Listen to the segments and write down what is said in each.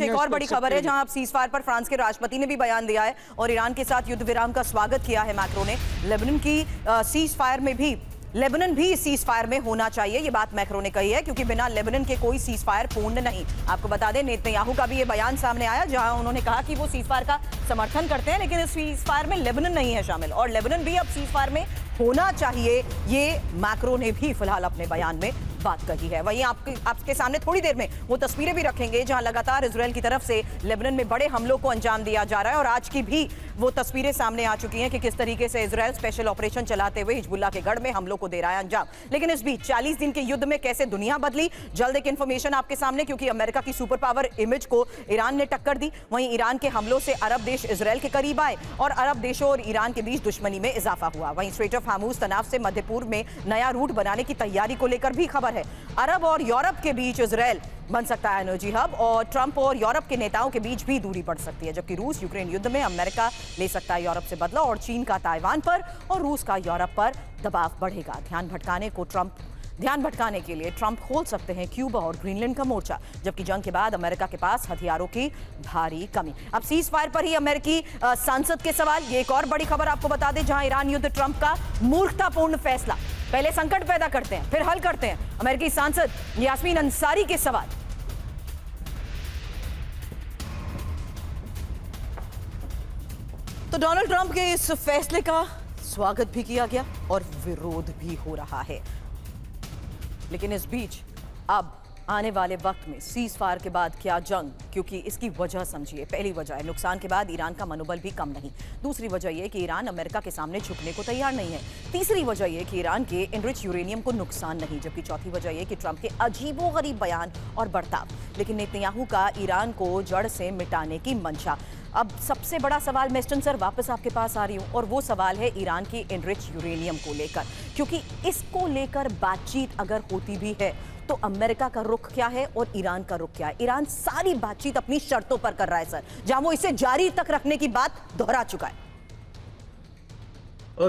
एक और बड़ी खबर है जहां अब सीज फायर पर फ्रांस के राष्ट्रपति ने भी बयान दिया है और ईरान के साथ युद्ध विराम का स्वागत किया है मैक्रो ने। लेबनान की सीज फायर में भी लेबनान भी सीज फायर में होना चाहिए, ये बात मैक्रो ने कही है, क्योंकि बिना लेबनान के कोई सीज फायर पूर्ण नहीं। आपको बता दें नेतन्याहू का भी ये बयान सामने आया जहां उन्होंने कहा कि वो सीज फायर का समर्थन करते हैं, लेकिन इस सीज फायर में लेबनान नहीं है शामिल और लेबनान भी अब सीज फायर में होना चाहिए, ये मैक्रो ने भी फिलहाल अपने बयान में बात कही है। वहीं आपके सामने थोड़ी देर में वो तस्वीरें भी रखेंगे जहां लगातार इजरायल की तरफ से लेबनान में बड़े हमलों को अंजाम दिया जा रहा है और आज की भी वो तस्वीरें सामने आ चुकी हैं कि किस तरीके से इजरायल स्पेशल ऑपरेशन चलाते हुए हिजबुल्लाह के गढ़ में हमलों को दे रहा है अंजाम। लेकिन इस बीच 40 दिन के युद्ध में कैसे दुनिया बदली, जल्द एक इंफॉर्मेशन आपके सामने, क्योंकि अमेरिका की सुपर पावर इमेज को ईरान ने टक्कर दी। वहीं ईरान के हमलों से अरब देश इजरायल के करीब आए और अरब देशों और ईरान के बीच दुश्मनी में इजाफा हुआ। वहीं स्ट्रेट ऑफ हार्मुज तनाव से मध्य पूर्व में नया रूट बनाने की तैयारी को लेकर भी खबर है। अरब और यूरोप के बीच इजरायल बन सकता है एनर्जी हब और ट्रंप और यूरोप के नेताओं के बीच भी दूरी बढ़ सकती है। जबकि रूस यूक्रेन युद्ध में अमेरिका ले सकता है यूरोप से बदला और चीन का ताइवान पर और रूस का यूरोप पर दबाव बढ़ेगा। ध्यान भटकाने के लिए ट्रंप खोल सकते हैं क्यूबा और ग्रीनलैंड का मोर्चा, जबकि जंग के बाद अमेरिका के पास हथियारों की भारी कमी। अब सीज फायर पर ही अमेरिकी सांसद के सवाल, ये एक और बड़ी खबर आपको बता दें जहां ईरान युद्ध ट्रंप का मूर्खतापूर्ण फैसला, पहले संकट पैदा करते हैं फिर हल करते हैं। अमेरिकी सांसद यास्मीन अंसारी के सवाल। तो डोनाल्ड ट्रंप के इस फैसले का स्वागत भी किया गया और विरोध भी हो रहा है, लेकिन इस बीच अब आने वाले वक्त में सीज फायर के बाद क्या जंग, क्योंकि इसकी वजह समझिए। पहली वजह है नुकसान के बाद ईरान का मनोबल भी कम नहीं। दूसरी वजह यह कि ईरान अमेरिका के सामने झुकने को तैयार नहीं है। तीसरी वजह यह कि ईरान के एनरिच यूरेनियम को नुकसान नहीं। जबकि चौथी वजह यह कि ट्रंप के अजीबोगरीब बयान और बर्ताव, लेकिन नेतन्याहू का ईरान को जड़ से मिटाने की मंशा। अब सबसे बड़ा सवाल, मेस्टन सर वापस आपके पास आ रही हूँ, और वो सवाल है ईरान की एनरिच यूरेनियम को लेकर, क्योंकि इसको लेकर बातचीत अगर होती भी है तो अमेरिका का रुख क्या है और ईरान का रुख क्या है। ईरान सारी बातचीत अपनी शर्तों पर कर रहा है सर, जहां वो इसे जारी तक रखने की बात दोहरा चुका है।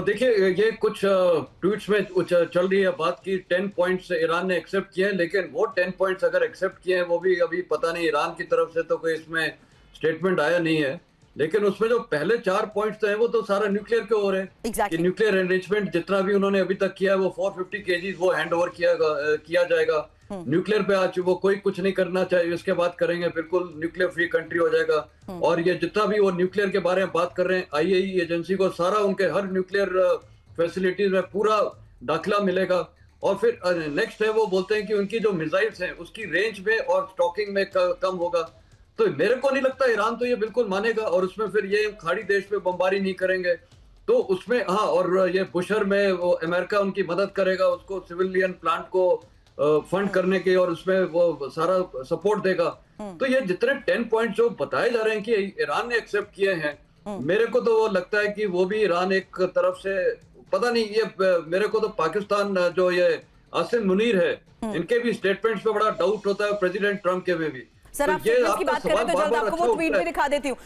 देखिए, ये कुछ ट्वीट्स में चल रही है बात की 10 पॉइंट्स ईरान ने एक्सेप्ट किए हैं, लेकिन वो 10 पॉइंट्स अगर एक्सेप्ट किए हैं वो भी अभी पता नहीं, ईरान की तरफ से तो कोई इसमें स्टेटमेंट आया नहीं है। लेकिन उसमें जो पहले 4 पॉइंट्स हैं वो तो सारा न्यूक्लियर के ओर है। कि न्यूक्लियर एनरिचमेंट जितना भी उन्होंने अभी तक किया है वो 450 केजीज वो हैंड ओवर किया जाएगा। न्यूक्लियर पे आज वो कोई कुछ नहीं करना चाहिए, इसके बाद करेंगे, बिल्कुल न्यूक्लियर फ्री कंट्री हो जाएगा। और ये जितना भी वो न्यूक्लियर के बारे में बात कर रहे हैं, आईएई एजेंसी को सारा उनके हर न्यूक्लियर फैसिलिटीज में पूरा दाखिला मिलेगा। और फिर नेक्स्ट है, वो बोलते हैं कि उनकी जो मिसाइल्स हैं उसकी रेंज में और स्टॉकिंग में कम होगा। तो मेरे को नहीं लगता ईरान तो ये बिल्कुल मानेगा, और उसमें फिर ये खाड़ी देश पे बमबारी नहीं करेंगे तो उसमें हाँ। और ये बुशर में वो अमेरिका उनकी मदद करेगा, उसको सिविलियन प्लांट को फंड करने के, और उसमें वो सारा सपोर्ट देगा। तो ये जितने 10 पॉइंट जो बताए जा रहे हैं कि ईरान ने एक्सेप्ट किए हैं, मेरे को तो वो लगता है कि वो भी ईरान एक तरफ से, पता नहीं, ये मेरे को तो पाकिस्तान जो ये आसिम मुनीर है, इनके भी स्टेटमेंट्स पे बड़ा डाउट होता है, प्रेसिडेंट ट्रंप के में भी। सर आप की बात करें तो जल्द आपको वो ट्वीट भी दिखा देती हूँ।